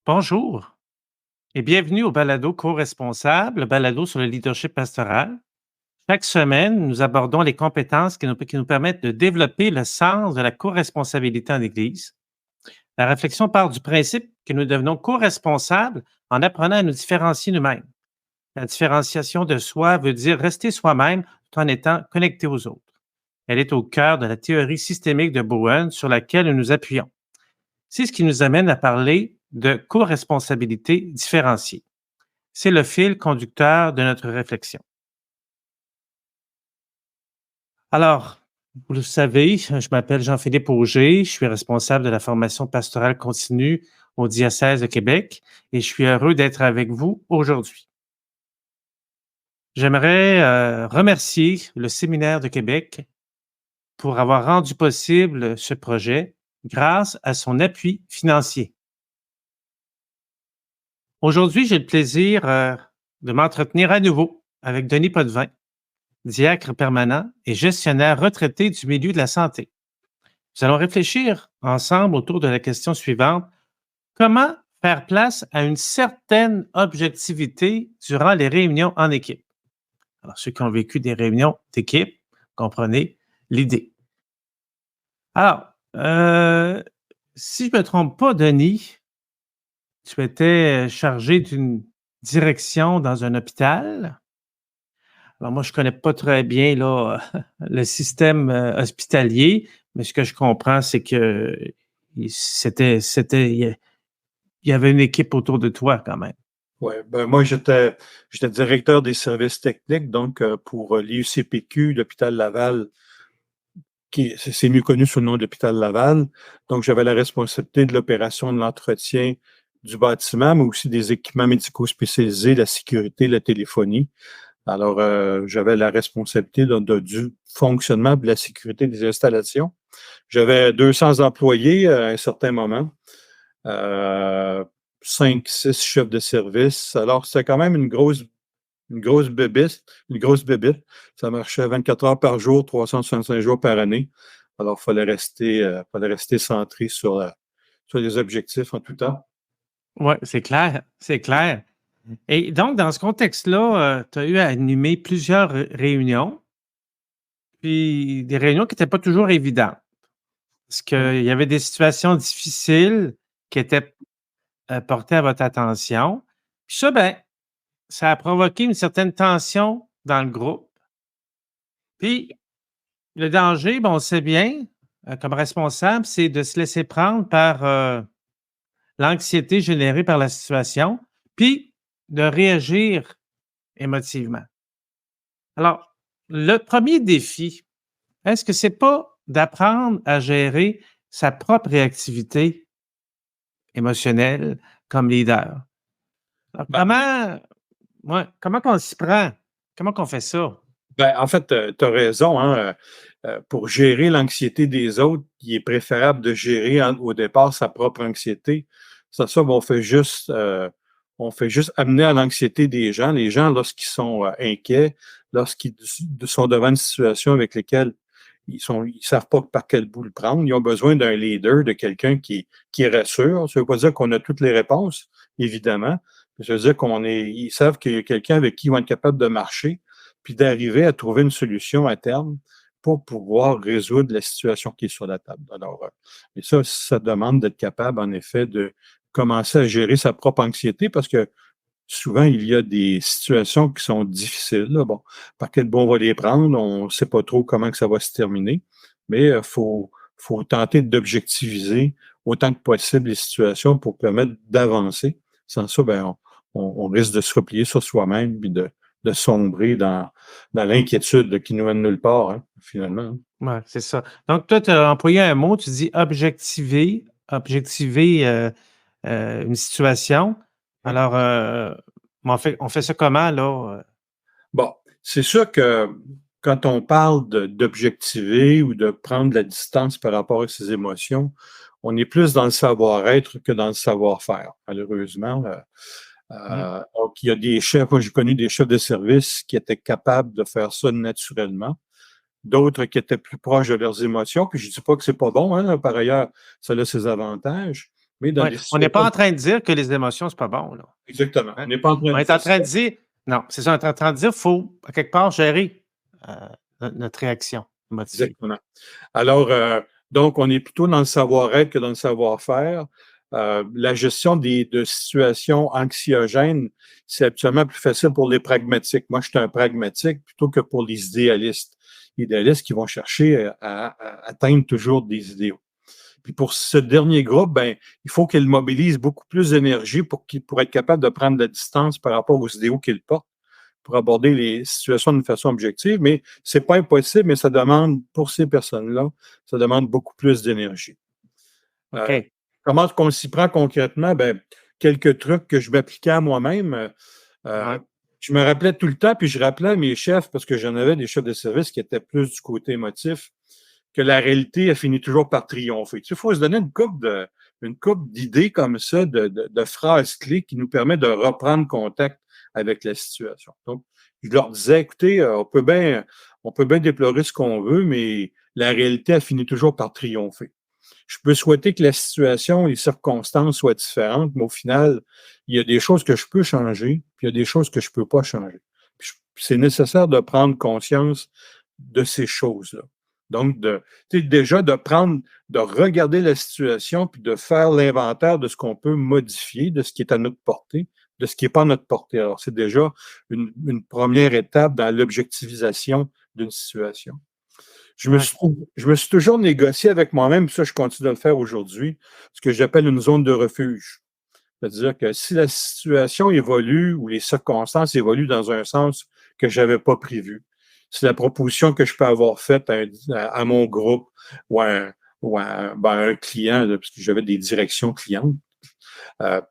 Bonjour et bienvenue au balado co-responsable, le balado sur le leadership pastoral. Chaque semaine, nous abordons les compétences qui nous permettent de développer le sens de la co-responsabilité en Église. La réflexion part du principe que nous devenons co-responsables en apprenant à nous différencier nous-mêmes. La différenciation de soi veut dire rester soi-même tout en étant connecté aux autres. Elle est au cœur de la théorie systémique de Bowen sur laquelle nous nous appuyons. C'est ce qui nous amène à parler de co-responsabilité différenciée. C'est le fil conducteur de notre réflexion. Alors, vous le savez, je m'appelle Jean-Philippe Auger, je suis responsable de la formation pastorale continue au diocèse de Québec et je suis heureux d'être avec vous aujourd'hui. J'aimerais remercier le Séminaire de Québec pour avoir rendu possible ce projet grâce à son appui financier. Aujourd'hui, j'ai le plaisir de m'entretenir à nouveau avec Denis Potvin, diacre permanent et gestionnaire retraité du milieu de la santé. Nous allons réfléchir ensemble autour de la question suivante. Comment faire place à une certaine objectivité durant les réunions en équipe? Alors, ceux qui ont vécu des réunions d'équipe, comprenez l'idée. Alors, si je ne me trompe pas, Denis, tu étais chargé d'une direction dans un hôpital. Alors moi, je connais pas très bien là, le système hospitalier, mais ce que je comprends, c'est que il y avait une équipe autour de toi quand même. Oui, ben moi, j'étais directeur des services techniques, donc pour l'IUCPQ, l'hôpital Laval, c'est mieux connu sous le nom d'hôpital Laval. Donc, j'avais la responsabilité de l'opération de l'entretien du bâtiment, mais aussi des équipements médicaux spécialisés, la sécurité, la téléphonie. Alors, j'avais la responsabilité du fonctionnement de la sécurité des installations. J'avais 200 employés à un certain moment. 5, 6 chefs de service. Alors, c'était quand même une grosse bébite. Ça marchait 24 heures par jour, 365 jours par année. Alors, fallait rester centré sur les objectifs en tout temps. Oui, c'est clair, c'est clair. Et donc, dans ce contexte-là, tu as eu à animer plusieurs réunions, puis des réunions qui n'étaient pas toujours évidentes, parce qu'il y avait des situations difficiles qui étaient portées à votre attention. Puis ça, ben, ça a provoqué une certaine tension dans le groupe. Puis, le danger, bon, on sait bien, comme responsable, c'est de se laisser prendre par l'anxiété générée par la situation, puis de réagir émotivement. Alors, le premier défi, est-ce que c'est pas d'apprendre à gérer sa propre réactivité émotionnelle comme leader? Alors, Ben, comment qu'on s'y prend? Comment qu'on fait ça? en fait, tu as raison, hein. Pour gérer l'anxiété des autres, il est préférable de gérer au départ sa propre anxiété. Ça, on fait juste amener à l'anxiété des gens. Les gens, lorsqu'ils sont inquiets, lorsqu'ils sont devant une situation avec laquelle ils savent pas par quel bout le prendre, ils ont besoin d'un leader, de quelqu'un qui rassure. Ça veut pas dire qu'on a toutes les réponses, évidemment. Ça veut dire ils savent qu'il y a quelqu'un avec qui ils vont être capables de marcher, puis d'arriver à trouver une solution à terme pour pouvoir résoudre la situation qui est sur la table. Alors, et ça demande d'être capable, en effet, de commencer à gérer sa propre anxiété parce que souvent, il y a des situations qui sont difficiles. Là. Bon, par quel bout on va les prendre, on ne sait pas trop comment que ça va se terminer, mais faut tenter d'objectiviser autant que possible les situations pour permettre d'avancer. Sans ça, ben, on risque de se replier sur soi-même et de sombrer dans l'inquiétude là, qui nous mène nulle part, hein, finalement. Ouais, c'est ça. Donc, toi, tu as employé un mot, tu dis objectiver une situation. Hein. Alors, on fait ça comment, là? Bon, c'est sûr que quand on parle d'objectiver ou de prendre de la distance par rapport à ses émotions, on est plus dans le savoir-être que dans le savoir-faire, malheureusement. Mhm. Donc, il y a des chefs, moi j'ai connu des chefs de service qui étaient capables de faire ça naturellement, d'autres qui étaient plus proches de leurs émotions, puis je ne dis pas que c'est pas bon, hein, par ailleurs, ça a ses avantages, Mais dans Ouais. des On n'est pas situations. en train de dire que les émotions, c'est pas bon, là. Exactement. On Hein? n'est pas en train On de est en dire train ça. de dire non, c'est ça, on est en train de dire qu'il faut, à quelque part, gérer notre réaction émotive. Exactement. Alors, donc, on est plutôt dans le savoir-être que dans le savoir-faire. La gestion de situations anxiogènes, c'est habituellement plus facile pour les pragmatiques. Moi, je suis un pragmatique plutôt que pour les idéalistes. Idéalistes qui vont chercher à atteindre toujours des idéaux. Puis pour ce dernier groupe, ben, il faut qu'il mobilise beaucoup plus d'énergie pour être capable de prendre de la distance par rapport aux idéaux qu'il porte, pour aborder les situations d'une façon objective, mais c'est pas impossible, mais ça demande, pour ces personnes-là, ça demande beaucoup plus d'énergie. Euh, OK. Comment est-ce qu'on s'y prend concrètement? Ben, quelques trucs que je m'appliquais à moi-même. Euh, Ouais. je me rappelais tout le temps, puis je rappelais à mes chefs, parce que j'en avais des chefs de service qui étaient plus du côté émotif, que la réalité a fini toujours par triompher. Tu sais, il faut se donner une couple d'idées comme ça, de phrases clés qui nous permettent de reprendre contact avec la situation. Donc, je leur disais, écoutez, on peut bien déplorer ce qu'on veut, mais la réalité a fini toujours par triompher. Je peux souhaiter que la situation, les circonstances soient différentes, mais au final, il y a des choses que je peux changer, puis il y a des choses que je ne peux pas changer. C'est nécessaire de prendre conscience de ces choses-là. Donc, déjà de regarder la situation, puis de faire l'inventaire de ce qu'on peut modifier, de ce qui est à notre portée, de ce qui n'est pas à notre portée. Alors, c'est déjà une première étape dans l'objectivisation d'une situation. Ouais. Je me suis toujours négocié avec moi-même, ça, je continue de le faire aujourd'hui, ce que j'appelle une zone de refuge. C'est-à-dire que si la situation évolue ou les circonstances évoluent dans un sens que je n'avais pas prévu, si la proposition que je peux avoir faite à mon groupe ou à un client, là, parce que j'avais des directions clientes,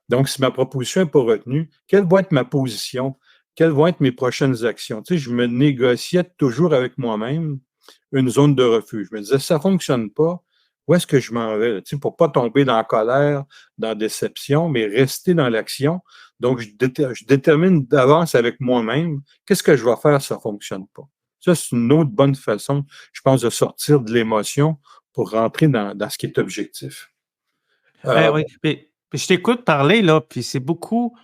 donc si ma proposition n'est pas retenue, quelle va être ma position? Quelles vont être mes prochaines actions? Tu sais, je me négociais toujours avec moi-même une zone de refuge. Je me disais, si ça ne fonctionne pas, où est-ce que je m'en vais? Tu sais, pour ne pas tomber dans la colère, dans la déception, mais rester dans l'action. Donc, je détermine d'avance avec moi-même qu'est-ce que je vais faire si ça ne fonctionne pas. Ça, c'est une autre bonne façon, je pense, de sortir de l'émotion pour rentrer dans ce qui est objectif. Oui, puis je t'écoute parler, là, puis c'est beaucoup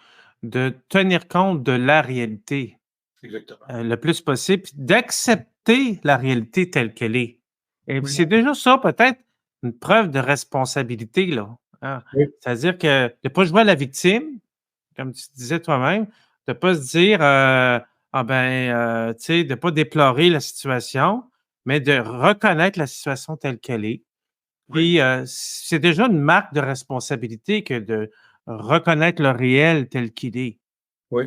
de tenir compte de la réalité, Exactement. le plus possible, puis d'accepter la réalité telle qu'elle est. Et puis Oui. c'est déjà ça, peut-être, une preuve de responsabilité, là, hein. Oui. C'est-à-dire que de ne pas jouer à la victime, comme tu disais toi-même, de ne pas se dire, ah ben, tu sais, de ne pas déplorer la situation, mais de reconnaître la situation telle qu'elle est. Oui. Puis, c'est déjà une marque de responsabilité que de reconnaître le réel tel qu'il est. Oui.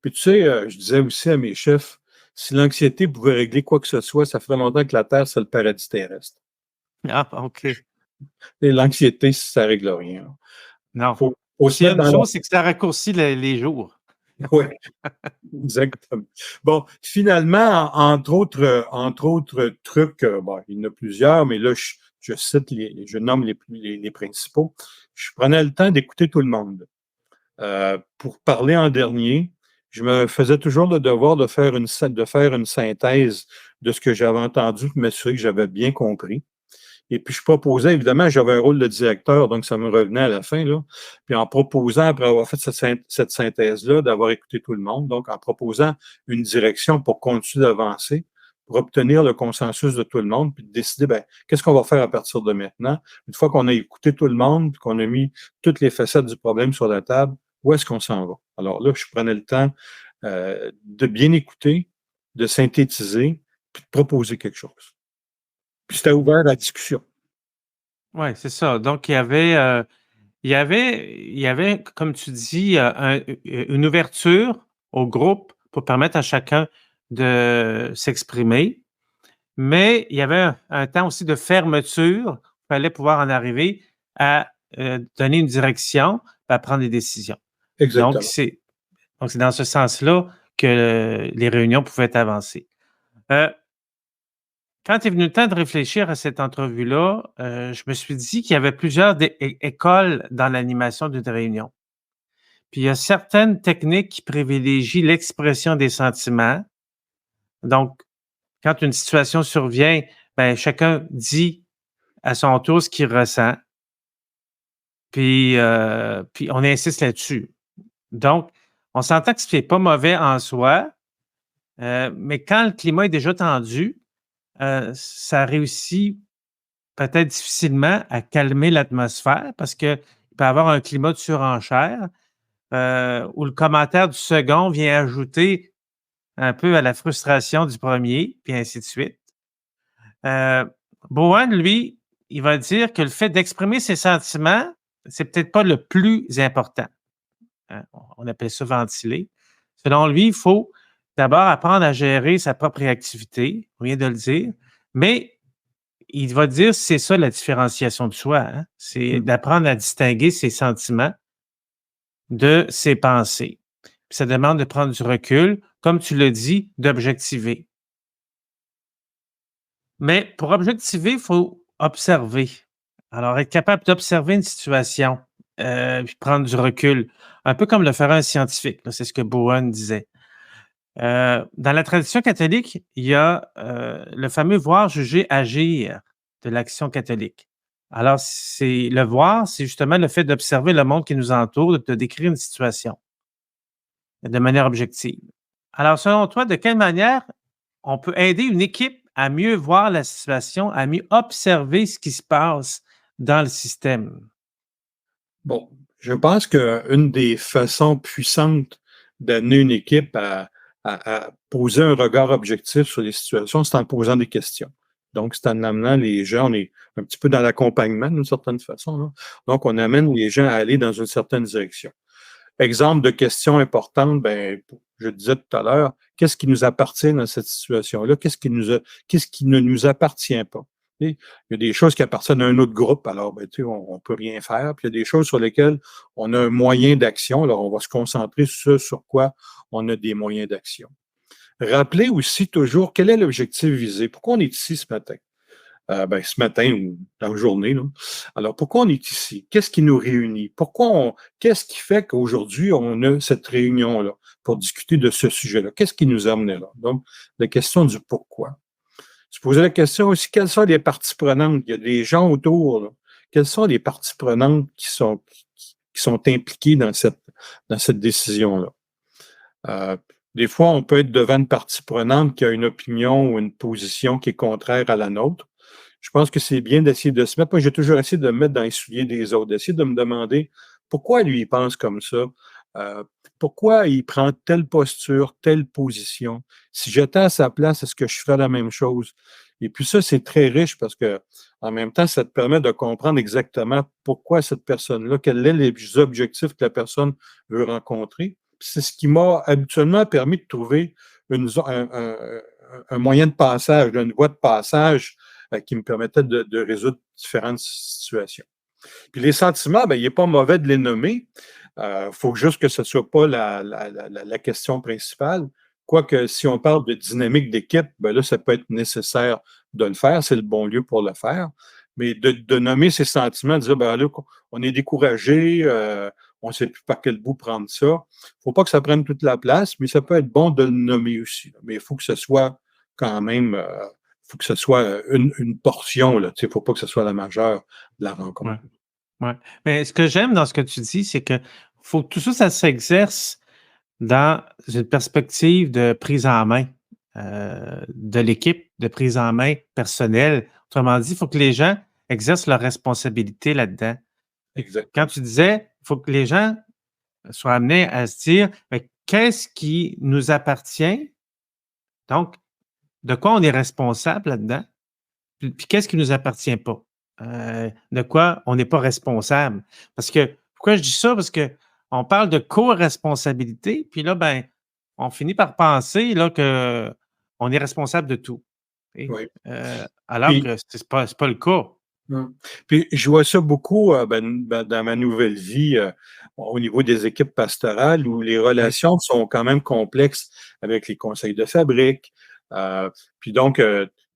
Puis tu sais, je disais aussi à mes chefs, si l'anxiété pouvait régler quoi que ce soit, ça ferait longtemps que la Terre, c'est le paradis terrestre. Ah, OK. Et l'anxiété, ça ne règle rien. Non. Faut se S'il y a mettre une dans la. chose, c'est que ça raccourcit les jours. Oui, exactement. Bon, finalement, entre autres trucs, bon, il y en a plusieurs, mais là, je cite je nomme les principaux. Je prenais le temps d'écouter tout le monde. Pour parler en dernier, je me faisais toujours le devoir de faire une synthèse de ce que j'avais entendu pour m'assurer que j'avais bien compris. Et puis, je proposais, évidemment, j'avais un rôle de directeur, donc ça me revenait à la fin, là. Puis, en proposant, après avoir fait cette synthèse-là, d'avoir écouté tout le monde, donc en proposant une direction pour continuer d'avancer, pour obtenir le consensus de tout le monde, puis de décider, ben, qu'est-ce qu'on va faire à partir de maintenant? Une fois qu'on a écouté tout le monde, puis qu'on a mis toutes les facettes du problème sur la table, où est-ce qu'on s'en va? Alors là, je prenais le temps de bien écouter, de synthétiser, puis de proposer quelque chose. Puis c'était ouvert à la discussion. Oui, c'est ça. Donc, il y avait, comme tu dis, une ouverture au groupe pour permettre à chacun de s'exprimer, mais il y avait un temps aussi de fermeture. Il fallait pouvoir en arriver à donner une direction, à prendre des décisions. Donc, Exactement. c'est dans ce sens-là que les réunions pouvaient avancer. Euh, Quand est venu le temps de réfléchir à cette entrevue-là, je me suis dit qu'il y avait plusieurs écoles dans l'animation d'une réunion. Puis il y a certaines techniques qui privilégient l'expression des sentiments. Donc, quand une situation survient, ben, chacun dit à son tour ce qu'il ressent. Puis on insiste là-dessus. Donc, on s'entend que ce n'est pas mauvais en soi, mais quand le climat est déjà tendu, ça réussit peut-être difficilement à calmer l'atmosphère parce qu'il peut y avoir un climat de surenchère où le commentaire du second vient ajouter un peu à la frustration du premier, puis ainsi de suite. Bowen, lui, il va dire que le fait d'exprimer ses sentiments, c'est peut-être pas le plus important. On appelle ça ventiler. Selon lui, il faut d'abord apprendre à gérer sa propre réactivité, on vient de le dire, mais il va dire que c'est ça la différenciation de soi, hein? C'est d'apprendre à distinguer ses sentiments de ses pensées. Puis ça demande de prendre du recul, comme tu l'as dit, d'objectiver. Mais pour objectiver, il faut observer. Alors, être capable d'observer une situation, puis prendre du recul, un peu comme le ferait un scientifique, c'est ce que Bowen disait. Dans la tradition catholique, il y a le fameux voir, juger, agir de l'action catholique. Alors, c'est le voir, c'est justement le fait d'observer le monde qui nous entoure, de décrire une situation de manière objective. Alors, selon toi, de quelle manière on peut aider une équipe à mieux voir la situation, à mieux observer ce qui se passe dans le système? Bon, je pense qu'une des façons puissantes d'amener une équipe à poser un regard objectif sur les situations, c'est en posant des questions. Donc, c'est en amenant les gens, on est un petit peu dans l'accompagnement d'une certaine façon, là. Donc, on amène les gens à aller dans une certaine direction. Exemple de questions importantes, ben, je disais tout à l'heure, qu'est-ce qui nous appartient dans cette situation-là? Qu'est-ce qui ne nous appartient pas? Il y a des choses qui appartiennent à un autre groupe, alors ben, on ne peut rien faire. Puis il y a des choses sur lesquelles on a un moyen d'action, alors on va se concentrer sur ce sur quoi on a des moyens d'action. Rappelez aussi toujours quel est l'objectif visé. Pourquoi on est ici ce matin? Ce matin ou dans la journée. Là. Alors, pourquoi on est ici? Qu'est-ce qui nous réunit? Qu'est-ce qui fait qu'aujourd'hui, on a cette réunion-là pour discuter de ce sujet-là? Qu'est-ce qui nous a amené là? Donc, la question du pourquoi. Se poser la question aussi, quelles sont les parties prenantes? Il y a des gens autour. Là. Quelles sont les parties prenantes qui sont impliquées dans cette décision-là? Des fois, on peut être devant une partie prenante qui a une opinion ou une position qui est contraire à la nôtre. Je pense que c'est bien d'essayer de se mettre. Moi, j'ai toujours essayé de me mettre dans les souliers des autres, d'essayer de me demander pourquoi lui, il pense comme ça. Pourquoi il prend telle posture, telle position. Si j'étais à sa place, est-ce que je ferais la même chose? Et puis ça, c'est très riche parce que en même temps, ça te permet de comprendre exactement pourquoi cette personne-là, quels sont les objectifs que la personne veut rencontrer. C'est ce qui m'a habituellement permis de trouver un moyen de passage, une voie de passage qui me permettait de résoudre différentes situations. Puis les sentiments, ben, il n'est pas mauvais de les nommer. Faut juste que ce ne soit pas la question principale. Quoique, si on parle de dynamique d'équipe, ben là, ça peut être nécessaire de le faire. C'est le bon lieu pour le faire. Mais de nommer ces sentiments, de dire, ben là, on est découragé, on ne sait plus par quel bout prendre ça. Il ne faut pas que ça prenne toute la place, mais ça peut être bon de le nommer aussi. Mais il faut que ce soit quand même, faut que ce soit une portion. Il ne faut pas que ce soit la majeure de la rencontre. Ouais. Ouais. Mais ce que j'aime dans ce que tu dis, c'est que faut que tout ça, ça s'exerce dans une perspective de prise en main de l'équipe, de prise en main personnelle. Autrement dit, il faut que les gens exercent leur responsabilité là-dedans. Exact. Quand tu disais, il faut que les gens soient amenés à se dire qu'est-ce qui nous appartient? Donc, de quoi on est responsable là-dedans? Puis qu'est-ce qui ne nous appartient pas? De quoi on n'est pas responsable? Parce que, pourquoi je dis ça? Parce qu'on parle de co-responsabilité, puis là, ben, on finit par penser là, qu'on est responsable de tout. Oui. Alors que ce n'est pas le cas. Puis je vois ça beaucoup dans ma nouvelle vie au niveau des équipes pastorales où les relations sont quand même complexes avec les conseils de fabrique. Puis donc,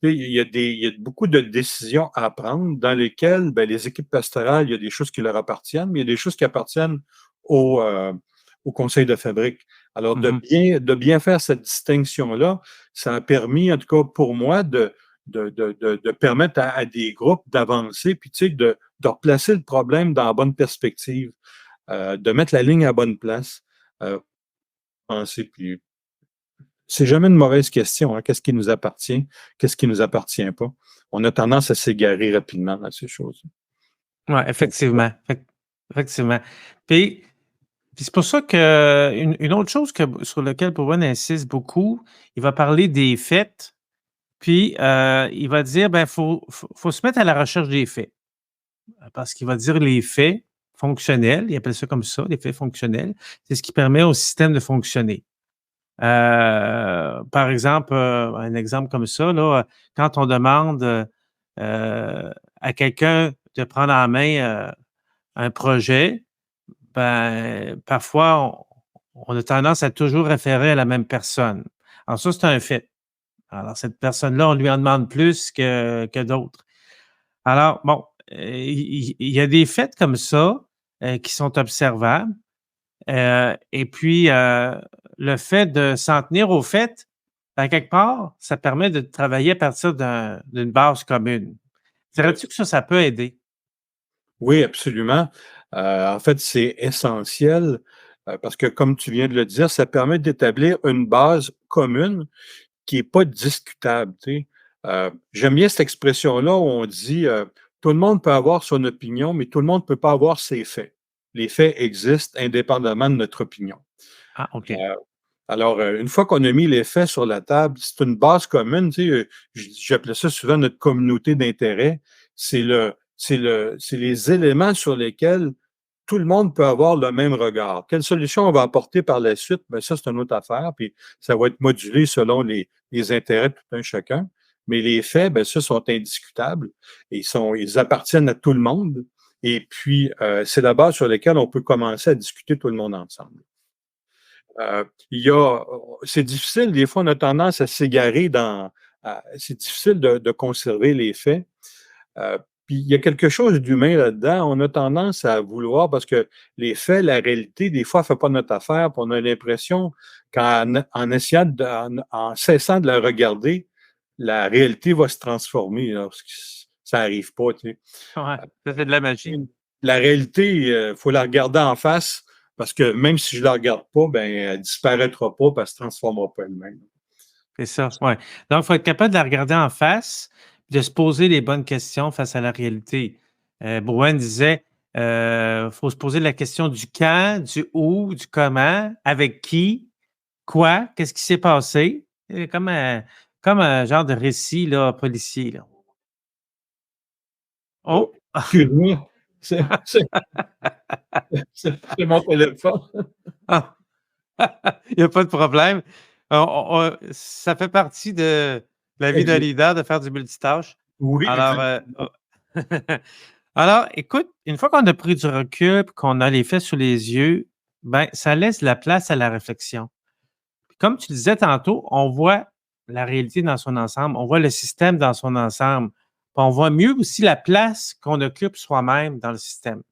il y a beaucoup de décisions à prendre dans lesquelles les équipes pastorales, il y a des choses qui leur appartiennent, mais il y a des choses qui appartiennent au conseil de fabrique. Alors, de bien faire cette distinction-là, ça a permis, en tout cas pour moi, de permettre à des groupes d'avancer, puis tu sais, de replacer le problème dans la bonne perspective, de mettre la ligne à la bonne place, penser, puis c'est jamais une mauvaise question, hein. Qu'est-ce qui nous appartient? Qu'est-ce qui nous appartient pas? On a tendance à s'égarer rapidement dans ces choses. Oui, effectivement. Effectivement. Puis, c'est pour ça que une autre chose sur laquelle Bowen insiste beaucoup, il va parler des faits, puis il va dire, ben, faut se mettre à la recherche des faits. Parce qu'il va dire les faits fonctionnels, il appelle ça comme ça, les faits fonctionnels, c'est ce qui permet au système de fonctionner. Par exemple, un exemple comme ça, là, quand on demande à quelqu'un de prendre en main un projet, ben, parfois, on a tendance à toujours référer à la même personne. Alors ça, c'est un fait. Alors, cette personne-là, on lui en demande plus que d'autres. Alors, bon, il y a des faits comme ça qui sont observables. Et puis, le fait de s'en tenir aux faits, à quelque part, ça permet de travailler à partir d'une base commune. Oui, Dirais-tu que ça peut aider? oui, absolument. En fait, c'est essentiel parce que, comme tu viens de le dire, ça permet d'établir une base commune qui est pas discutable, tu sais. J'aime bien cette expression-là où on dit, tout le monde peut avoir son opinion, mais tout le monde ne peut pas avoir ses faits. Les faits existent indépendamment de notre opinion. Ah, OK. Euh, alors, une fois qu'on a mis les faits sur la table, c'est une base commune, tu sais, j'appelais ça souvent notre communauté d'intérêt. C'est les éléments sur lesquels tout le monde peut avoir le même regard. Quelle solution on va apporter par la suite? Ben ça, c'est une autre affaire, puis ça va être modulé selon les intérêts de tout un chacun. Mais les faits, ben ça, sont indiscutables et ils appartiennent à tout le monde. Et puis, c'est la base sur laquelle on peut commencer à discuter tout le monde ensemble. Il y a, c'est difficile, des fois, on a tendance à s'égarer c'est difficile de conserver les faits. Euh, Puis il y a quelque chose d'humain là-dedans. On a tendance à vouloir, parce que les faits, la réalité, des fois, ne fait pas notre affaire, puis on a l'impression qu'en essayant en cessant de la regarder, la réalité va se transformer. Là, parce que ça n'arrive pas. Tu sais. Ouais, ça fait de la magie. La réalité, il faut la regarder en face, parce que même si je ne la regarde pas, ben, elle ne disparaîtra pas, parce qu'elle ne se transformera pas elle-même. C'est ça, ouais. Donc, il faut être capable de la regarder en face, de se poser les bonnes questions face à la réalité. Bowen disait, faut se poser la question du quand, du où, du comment, avec qui, quoi, qu'est-ce qui s'est passé. Comme un genre de récit là, policier. Là. Oh, Oh! excuse-moi, c'est c'est- c'est mon téléphone. Ah! Il n'y a pas de problème. Ça fait partie de la vie d'un leader de faire du multitâche. Oui, Alors, exactement. alors, écoute, une fois qu'on a pris du recul, puis qu'on a les faits sous les yeux, ben, ça laisse la place à la réflexion. Puis comme tu disais tantôt, on voit la réalité dans son ensemble, on voit le système dans son ensemble, puis on voit mieux aussi la place qu'on occupe soi-même dans le système.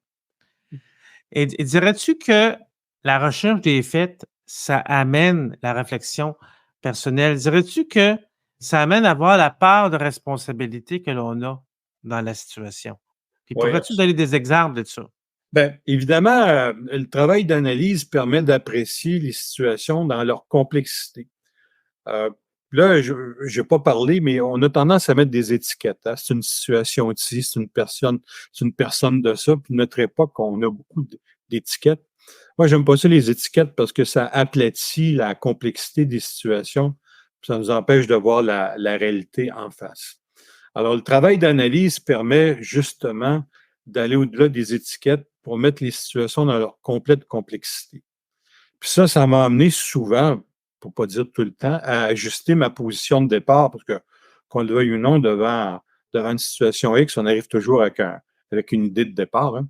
Et dirais-tu que la recherche des faits, ça amène la réflexion personnelle? Dirais-tu que ça amène à voir la part de responsabilité que l'on a dans la situation? Puis Oui, pourrais-tu donner des exemples de ça? ben, évidemment, le travail d'analyse permet d'apprécier les situations dans leur complexité. Euh, Là, je n'ai pas parlé, mais on a tendance à mettre des étiquettes. Hein. C'est une situation de ci, c'est une personne de ça. Puis notre époque, on a beaucoup d'étiquettes. Moi, j'aime pas ça les étiquettes parce que ça aplatit la complexité des situations. Puis ça nous empêche de voir la réalité en face. Alors, le travail d'analyse permet justement d'aller au-delà des étiquettes pour mettre les situations dans leur complète complexité. Puis ça m'a amené souvent, pour pas dire tout le temps, à ajuster ma position de départ, parce que qu'on le veuille ou non, devant une situation X, on arrive toujours avec une idée de départ. Hein.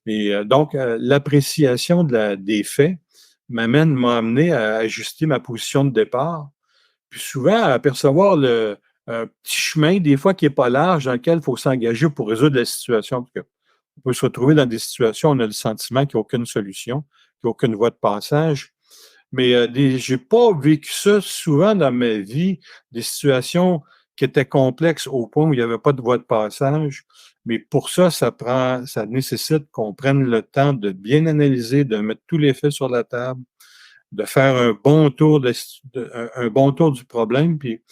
Et donc, l'appréciation des faits m'a amené à ajuster ma position de départ, puis souvent à apercevoir le petit chemin, des fois qui n'est pas large, dans lequel il faut s'engager pour résoudre la situation. Parce que on peut se retrouver dans des situations où on a le sentiment qu'il n'y a aucune solution, qu'il n'y a aucune voie de passage. Mais je n'ai pas vécu ça souvent dans ma vie, des situations qui était complexe au point où il n'y avait pas de voie de passage. Mais pour ça, ça nécessite qu'on prenne le temps de bien analyser, de mettre tous les faits sur la table, de faire un bon tour un bon tour du problème. Puis,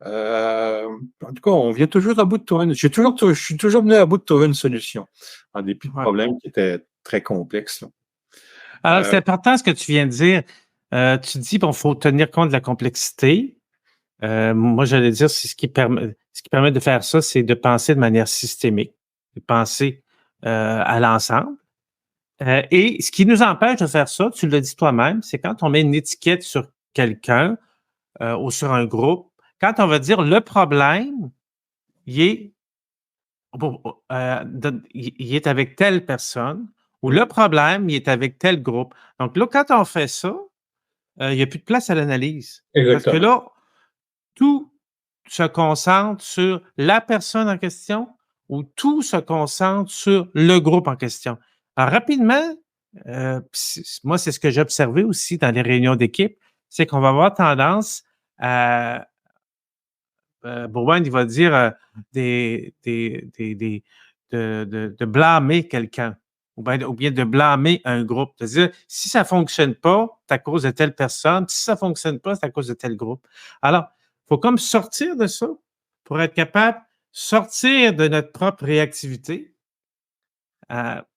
en tout cas, on vient toujours à bout de trouver je suis toujours venu à bout de trouver une solution, en dépit de Ouais. problèmes qui étaient très complexes, là. Alors, c'est important ce que tu viens de dire. Tu dis, bon, faut tenir compte de la complexité. Moi, j'allais dire, c'est ce qui permet de faire ça, c'est de penser de manière systémique, de penser à l'ensemble. Et ce qui nous empêche de faire ça, tu l'as dit toi-même, c'est quand on met une étiquette sur quelqu'un ou sur un groupe, quand on va dire le problème, il est, il est avec telle personne ou le problème, il est avec tel groupe. Donc là, quand on fait ça, il n'y a plus de place à l'analyse. Parce que Exactement. là, tout se concentre sur la personne en question ou tout se concentre sur le groupe en question. Alors, rapidement, moi, c'est ce que j'ai observé aussi dans les réunions d'équipe, c'est qu'on va avoir tendance à Bourgoin, il va dire de blâmer quelqu'un ou bien de blâmer un groupe. C'est-à-dire, si ça ne fonctionne pas, c'est à cause de telle personne. Si ça ne fonctionne pas, c'est à cause de tel groupe. Alors, il faut comme sortir de ça pour être capable de sortir de notre propre réactivité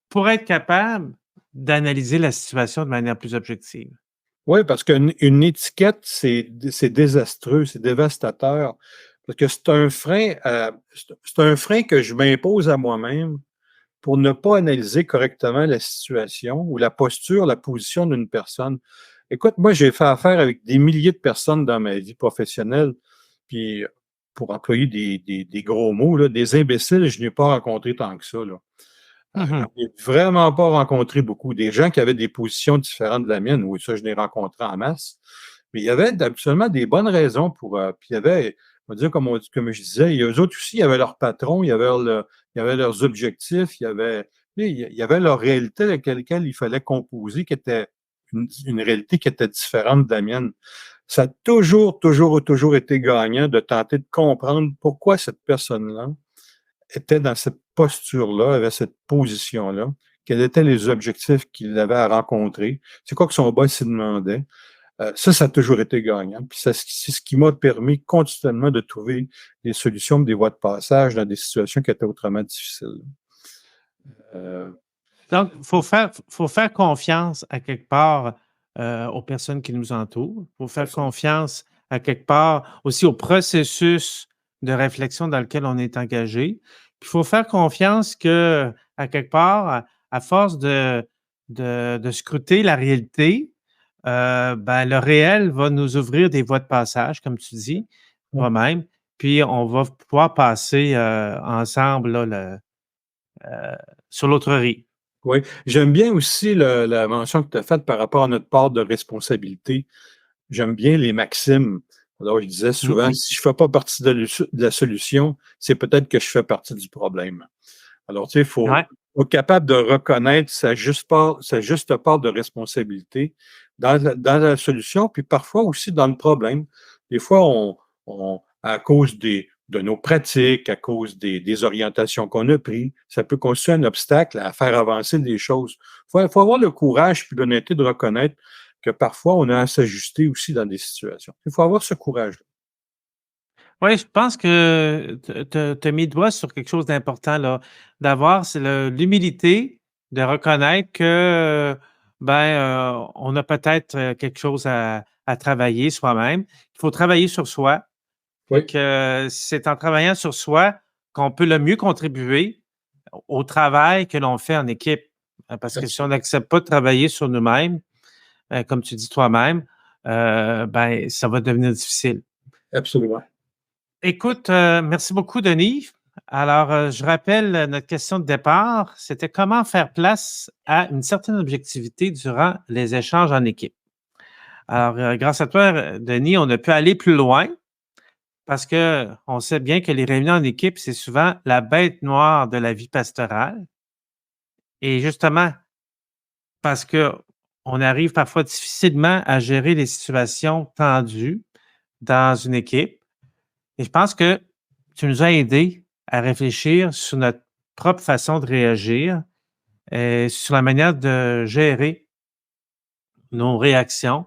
pour être capable d'analyser la situation de manière plus objective. Oui, parce qu'une étiquette, c'est désastreux, c'est dévastateur. Parce que c'est un frein que je m'impose à moi-même pour ne pas analyser correctement la situation ou la posture, la position d'une personne. Écoute, moi, j'ai fait affaire avec des milliers de personnes dans ma vie professionnelle, puis pour employer des gros mots, là, des imbéciles, je n'ai pas rencontré tant que ça, là. J'en Mhm. ai vraiment pas rencontré beaucoup. Des gens qui avaient des positions différentes de la mienne, oui, ça, je l'ai rencontré en masse. Mais il y avait absolument des bonnes raisons pour. Puis il y avait, on va dire, comme je disais, eux autres aussi, il y avait leur patron, il y avait leurs objectifs, il y avait leur réalité avec laquelle il fallait composer, qui était une réalité qui était différente de la mienne. Ça a toujours été gagnant de tenter de comprendre pourquoi cette personne-là était dans cette posture-là, avait cette position-là, quels étaient les objectifs qu'il avait à rencontrer, c'est quoi que son boss s'y demandait. Ça a toujours été gagnant. Puis c'est ce qui m'a permis continuellement de trouver des solutions, des voies de passage dans des situations qui étaient autrement difficiles. Euh, Donc, faut faire confiance à quelque part aux personnes qui nous entourent. Il faut faire confiance à quelque part aussi au processus de réflexion dans lequel on est engagé. Puis il faut faire confiance que, à quelque part, à force de scruter la réalité, ben, le réel va nous ouvrir des voies de passage, comme tu dis, toi-même. Puis on va pouvoir passer ensemble là, sur l'autre riz. oui, j'aime bien aussi la mention que tu as faite par rapport à notre part de responsabilité. J'aime bien les maximes. Alors, je disais souvent, Oui. si je ne fais pas partie de la solution, c'est peut-être que je fais partie du problème. Alors, tu sais, Ouais. faut être capable de reconnaître sa juste part de responsabilité dans la solution, puis parfois aussi dans le problème. Des fois, à cause de nos pratiques, à cause des orientations qu'on a prises, ça peut constituer un obstacle à faire avancer les choses. Faut avoir le courage et l'honnêteté de reconnaître que parfois, on a à s'ajuster aussi dans des situations. Il faut avoir ce courage-là. Oui, je pense que tu as mis le doigt sur quelque chose d'important, là. D'avoir, c'est l'humilité de reconnaître que, ben, on a peut-être quelque chose à travailler soi-même. Il faut travailler sur soi. Puis Oui, que c'est en travaillant sur soi qu'on peut le mieux contribuer au travail que l'on fait en équipe. Parce que si on absolument. n'accepte pas de travailler sur nous-mêmes, comme tu dis toi-même, ben, ça va devenir difficile. Absolument. Écoute, merci beaucoup, Denis. Alors, je rappelle notre question de départ, c'était comment faire place à une certaine objectivité durant les échanges en équipe. Alors, grâce à toi, Denis, on a pu aller plus loin parce que on sait bien que les réunions en équipe, c'est souvent la bête noire de la vie pastorale. Et justement, parce que on arrive parfois difficilement à gérer les situations tendues dans une équipe. Et je pense que tu nous as aidés à réfléchir sur notre propre façon de réagir, sur la manière de gérer nos réactions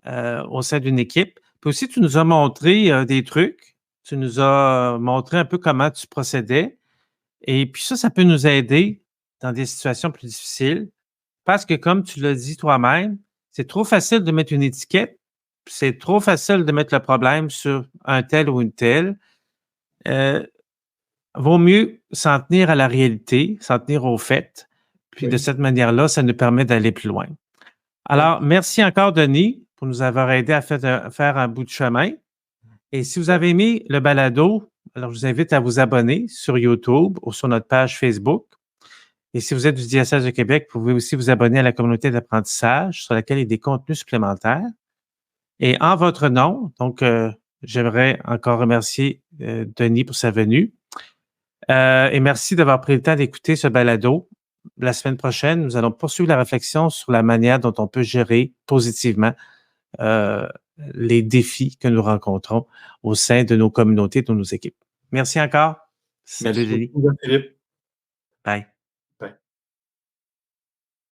au sein d'une équipe. Puis aussi, tu nous as montré des trucs. Tu nous as montré un peu comment tu procédais. Et puis ça peut nous aider dans des situations plus difficiles parce que, comme tu l'as dit toi-même, c'est trop facile de mettre une étiquette, c'est trop facile de mettre le problème sur un tel ou une telle. Vaut mieux s'en tenir à la réalité, s'en tenir aux faits. Puis de Oui, cette manière-là, ça nous permet d'aller plus loin. oui. Alors, merci encore, Denis, pour nous avoir aidé à faire un bout de chemin. Et si vous avez aimé le balado, alors je vous invite à vous abonner sur YouTube ou sur notre page Facebook. Et si vous êtes du diocèse de Québec, vous pouvez aussi vous abonner à la communauté d'apprentissage sur laquelle il y a des contenus supplémentaires. Et en votre nom, donc, j'aimerais encore remercier Denis pour sa venue. Et merci d'avoir pris le temps d'écouter ce balado. La semaine prochaine, nous allons poursuivre la réflexion sur la manière dont on peut gérer positivement euh, les défis que nous rencontrons au sein de nos communautés, de nos équipes. Merci encore. Salut, Merci Denis. beaucoup, Philippe. Bye.